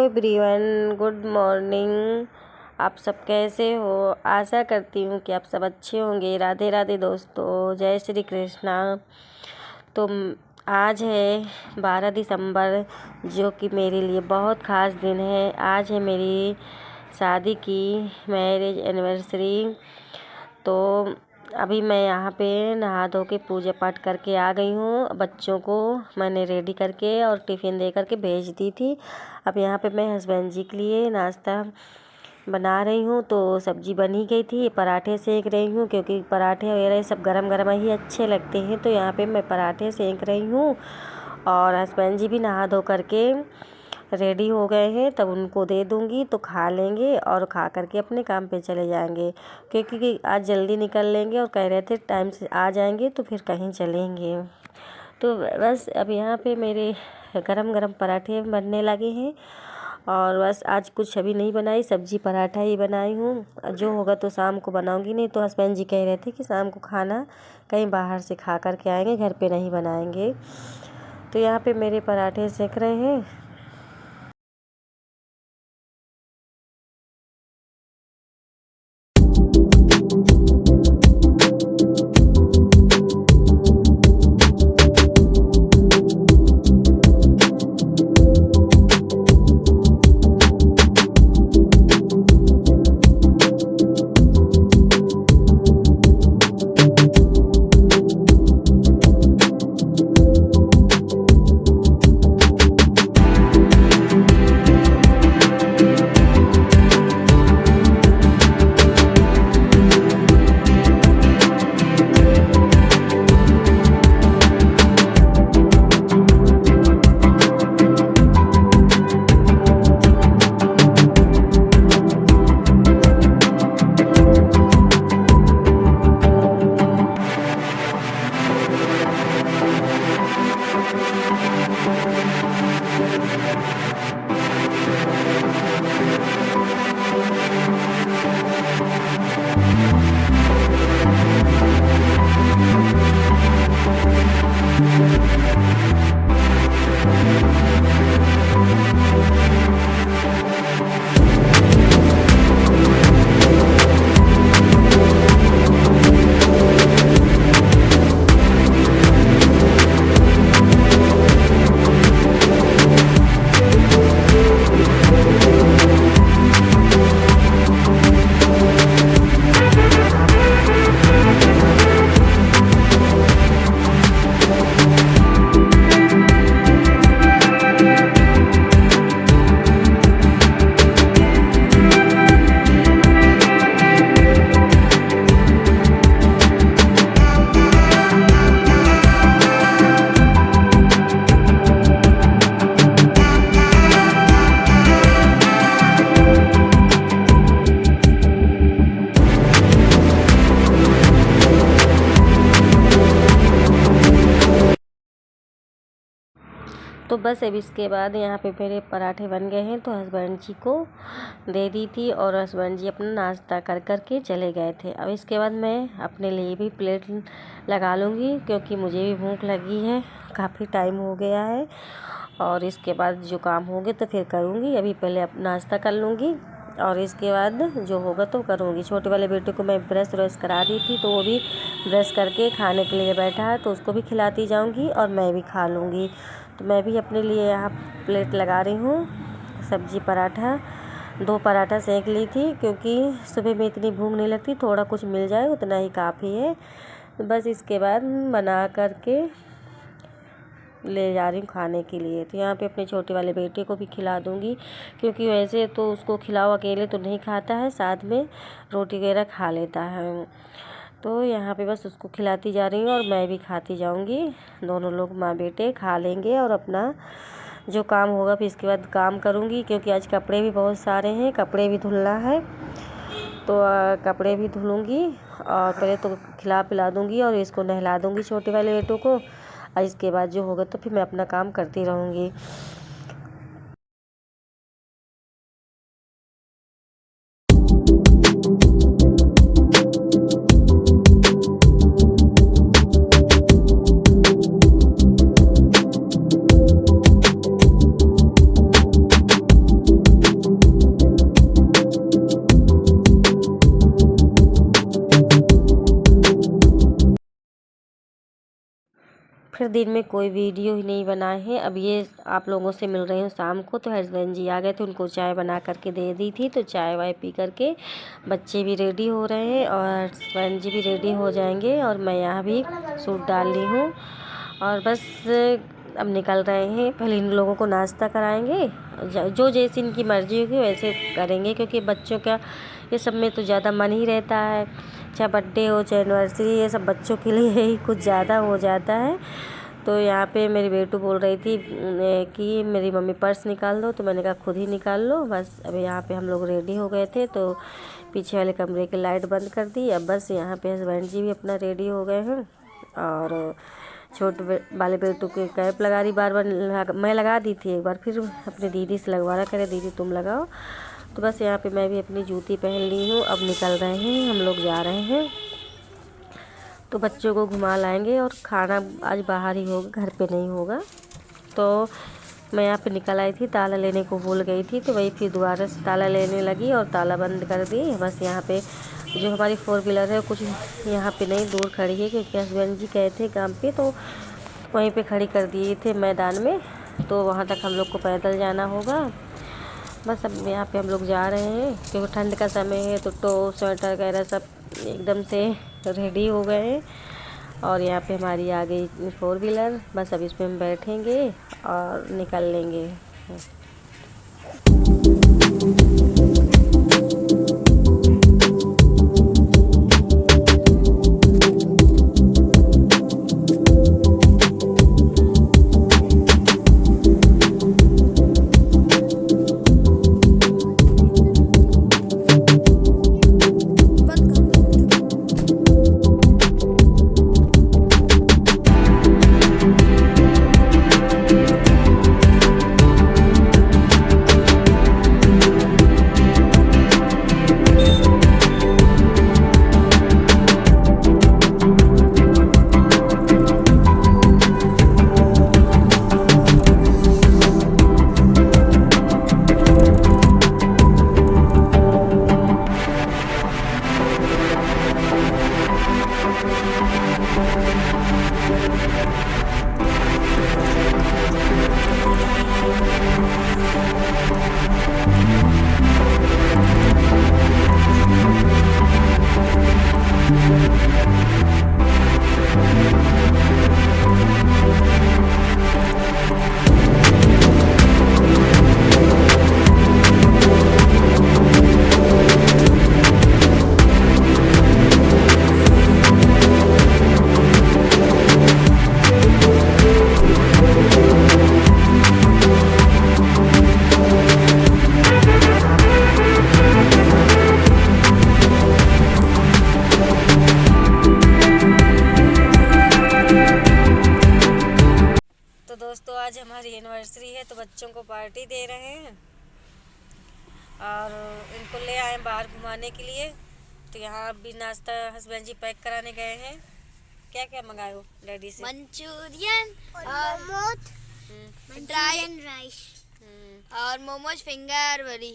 Everyone, good morning. आप सब कैसे हो? आशा करती हूँ कि आप सब अच्छे होंगे। राधे राधे दोस्तों, जय श्री कृष्णा। तो आज है 12 दिसंबर, जो कि मेरे लिए बहुत ख़ास दिन है। आज है मेरी शादी की मैरिज एनिवर्सरी। तो अभी मैं यहाँ पे नहा धो के पूजा पाठ करके आ गई हूँ। बच्चों को मैंने रेडी करके और टिफ़िन दे करके भेज दी थी। अब यहाँ पे मैं हस्बैंड जी के लिए नाश्ता बना रही हूँ। तो सब्ज़ी बनी गई थी, पराठे सेक रही हूँ, क्योंकि पराठे वगैरह सब गरम गरम ही अच्छे लगते हैं। तो यहाँ पे मैं पराठे सेक रही हूँ और हस्बैंड जी भी नहा धो करके रेडी हो गए हैं। तब उनको दे दूँगी तो खा लेंगे और खा करके अपने काम पे चले जाएंगे, क्योंकि आज जल्दी निकल लेंगे और कह रहे थे टाइम से आ जाएंगे तो फिर कहीं चलेंगे। तो बस अब यहाँ पे मेरे गरम गरम पराठे बनने लगे हैं और बस आज कुछ अभी नहीं बनाई, सब्जी पराठा ही बनाई हूँ। जो होगा तो शाम को बनाऊँगी, नहीं तो हस्बैंड जी कह रहे थे कि शाम को खाना कहीं बाहर से खा कर के आएंगे, घर पे नहीं बनाएंगे। तो यहाँ पे मेरे पराठे सेक रहे हैं। तो बस अब इसके बाद यहाँ पे मेरे पराठे बन गए हैं, तो हस्बैंड जी को दे दी थी और हस्बैंड जी अपना नाश्ता कर कर के चले गए थे। अब इसके बाद मैं अपने लिए भी प्लेट लगा लूँगी, क्योंकि मुझे भी भूख लगी है, काफ़ी टाइम हो गया है। और इसके बाद जो काम होंगे तो फिर करूँगी। अभी पहले नाश्ता कर लूँगी और इसके बाद जो होगा तो करूँगी। छोटे वाले बेटे को मैं ब्रश व्रश करा दी थी, तो वो भी ब्रश करके खाने के लिए बैठा है, तो उसको भी खिलाती जाऊँगी और मैं भी खा लूँगी। तो मैं भी अपने लिए यहाँ प्लेट लगा रही हूँ। सब्जी पराठा 2 पराठा सेक ली थी, क्योंकि सुबह में इतनी भूख नहीं लगती, थोड़ा कुछ मिल जाए उतना ही काफ़ी है। तो बस इसके बाद बना करके ले जा रही हूँ खाने के लिए। तो यहाँ पे अपने छोटे वाले बेटे को भी खिला दूँगी, क्योंकि वैसे तो उसको खिलाओ अकेले तो नहीं खाता है, साथ में रोटी वगैरह खा लेता है। तो यहाँ पे बस उसको खिलाती जा रही हूँ और मैं भी खाती जाऊँगी। दोनों लोग माँ बेटे खा लेंगे और अपना जो काम होगा फिर इसके बाद काम करूँगी, क्योंकि आज कपड़े भी बहुत सारे हैं, कपड़े भी धुलना है। तो कपड़े भी धुलूँगी और पहले तो खिला पिला दूँगी और इसको नहला दूँगी छोटे वाले बेटों को। और इसके बाद जो होगा तो फिर मैं अपना काम करती रहूँगी। फिर दिन में कोई वीडियो ही नहीं बनाए हैं। अब ये आप लोगों से मिल रही हूँ शाम को। तो हस्बैंड जी आ गए थे, उनको चाय बना करके दे दी थी। तो चाय वाय पी करके बच्चे भी रेडी हो रहे हैं और हस्बैंड जी भी रेडी हो जाएंगे और मैं यहाँ भी सूट डाल ली हूँ और बस अब निकल रहे हैं। पहले इन लोगों को नाश्ता कराएंगे, जो जैसी इनकी मर्ज़ी होगी वैसे करेंगे, क्योंकि बच्चों का ये सब में तो ज़्यादा मन ही रहता है। चाहे बर्थडे हो चाहे एनिवर्सरी, ये सब बच्चों के लिए ही कुछ ज़्यादा हो जाता है। तो यहाँ पे मेरी बेटू बोल रही थी कि मेरी मम्मी पर्स निकाल दो, तो मैंने कहा खुद ही निकाल लो। बस अभी यहाँ पे हम लोग रेडी हो गए थे, तो पीछे वाले कमरे की लाइट बंद कर दी। अब बस यहाँ पे हस्बैंड जी भी अपना रेडी हो गए हैं और छोटे वाले बेटू के कैप लगा रही, बार मैं लगा दी थी एक बार, फिर अपनी दीदी से लगवाना, करे दीदी तुम लगाओ। तो बस यहाँ पे मैं भी अपनी जूती पहन ली हूँ। अब निकल रहे हैं, हम लोग जा रहे हैं। तो बच्चों को घुमा लाएंगे और खाना आज बाहर ही होगा, घर पे नहीं होगा। तो मैं यहाँ पे निकल आई थी, ताला लेने को भूल गई थी, तो वही फिर दोबारा से ताला लेने लगी और ताला बंद कर दी। बस यहाँ पे जो हमारी 4 व्हीलर है कुछ यहाँ पे नहीं दूर खड़ी है, क्योंकि हस्बैंड जी गए थे काम पे, तो वहीं पे खड़ी कर दिए थे मैदान में। तो वहाँ तक हम लोग को पैदल जाना होगा। बस अब यहाँ पे हम लोग जा रहे हैं, क्योंकि ठंड का समय है तो स्वेटर वगैरह सब एकदम से रेडी हो गए हैं। और यहाँ पे हमारी आ गई 4 व्हीलर, बस अब इसमें हम बैठेंगे और निकल लेंगे। दोस्तों आज हमारी एनिवर्सरी है, तो बच्चों को पार्टी दे रहे हैं और इनको ले आए बाहर घुमाने के लिए। तो यहाँ भी नाश्ता हस्बैंड जी पैक कराने गए हैं। क्या क्या मंगाए हो डैडी से? मंचूरियन और ड्राई राइस और मोमोज फिंगर बड़ी।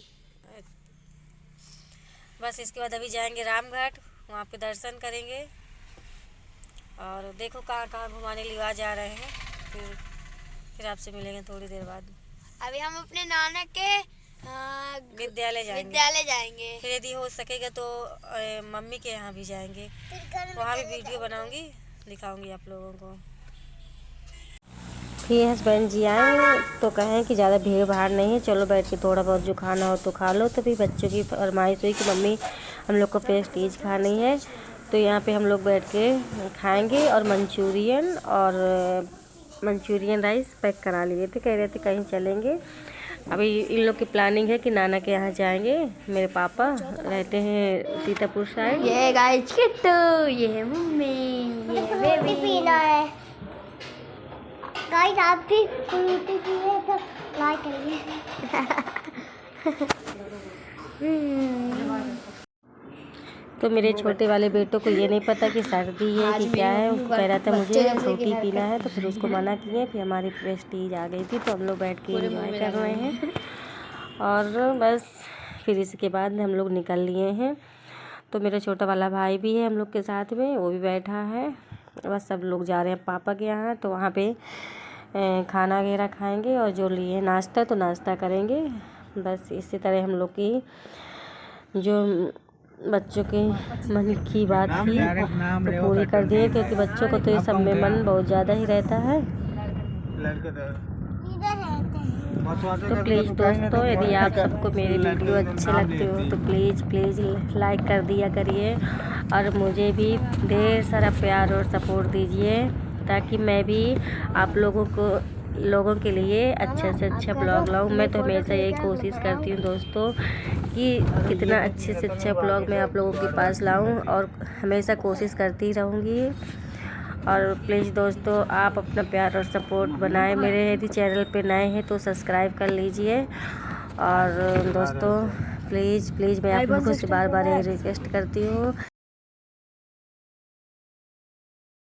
बस इसके बाद अभी जाएंगे रामघाट, वहाँ पे दर्शन करेंगे और देखो कहाँ कहाँ घुमाने लिए आ जा रहे हैं। फिर आपसे मिलेंगे थोड़ी देर बाद। अभी हम अपने नाना के विद्यालय जाएंगे। फिर यदि हो सकेगा तो मम्मी के यहाँ भी जाएंगे, वहाँ भी वीडियो बनाऊंगी, दिखाऊंगी आप लोगों को। फिर हस्बैंड जी आए तो कहें कि ज़्यादा भीड़ भाड़ नहीं है, चलो बैठ के थोड़ा बहुत जो खाना हो तो खा लो। तो फिर बच्चों की फरमाइश हुई कि मम्मी हम लोग को प्रेस्टीज खानी है, तो यहाँ पे हम लोग बैठ के खाएंगे। और मंचूरियन राइस पैक करा लिए थे, कह रहे थे कहीं चलेंगे। अभी इन लोग की प्लानिंग है कि नाना के यहाँ जाएंगे। मेरे पापा रहते हैं सीतापुर साइड। ये गाइस किट्टू, ये मम्मी, ये बेबी पीना है। गाइस आप भी फ्रूटी पिए तो लाइक करिए। तो मेरे छोटे वाले बेटों को ये नहीं पता कि सर्दी है कि क्या है, वो कह रहा था मुझे फ्रूटी पीना है, तो फिर उसको मना किए। फिर हमारी प्रेस्टीज आ गई थी, तो हम लोग बैठ के एंजॉय कर रहे हैं। और बस फिर इसके बाद हम लोग निकल लिए हैं। तो मेरा छोटा वाला भाई भी है हम लोग के साथ में, वो भी बैठा है। बस सब लोग जा रहे हैं पापा के यहाँ, तो वहाँ पे खाना वगैरह खाएंगे और जो लिए नाश्ता तो नाश्ता करेंगे। बस इसी तरह हम लोग की जो बच्चों के मन की बात थी तो पूरी कर दिए, क्योंकि बच्चों को तो ये सब में मन बहुत ज़्यादा ही रहता है। तो प्लीज़ दोस्तों, यदि आप सबको मेरी वीडियो अच्छे लगते हो तो प्लीज़ लाइक कर दिया करिए और मुझे भी ढेर सारा प्यार और सपोर्ट दीजिए, ताकि मैं भी आप लोगों के लिए अच्छे से अच्छा ब्लॉग लाऊं। मैं तो हमेशा यही कोशिश करती हूँ दोस्तों कि कितना अच्छे से अच्छा ब्लॉग मैं आप लोगों के पास लाऊं, और हमेशा कोशिश करती रहूँगी। और प्लीज़ दोस्तों, आप अपना प्यार और सपोर्ट बनाएं। मेरे यदि चैनल पे नए हैं तो सब्सक्राइब कर लीजिए। और दोस्तों प्लीज़ मैं आप लोगों से बार बार ये रिक्वेस्ट करती हूँ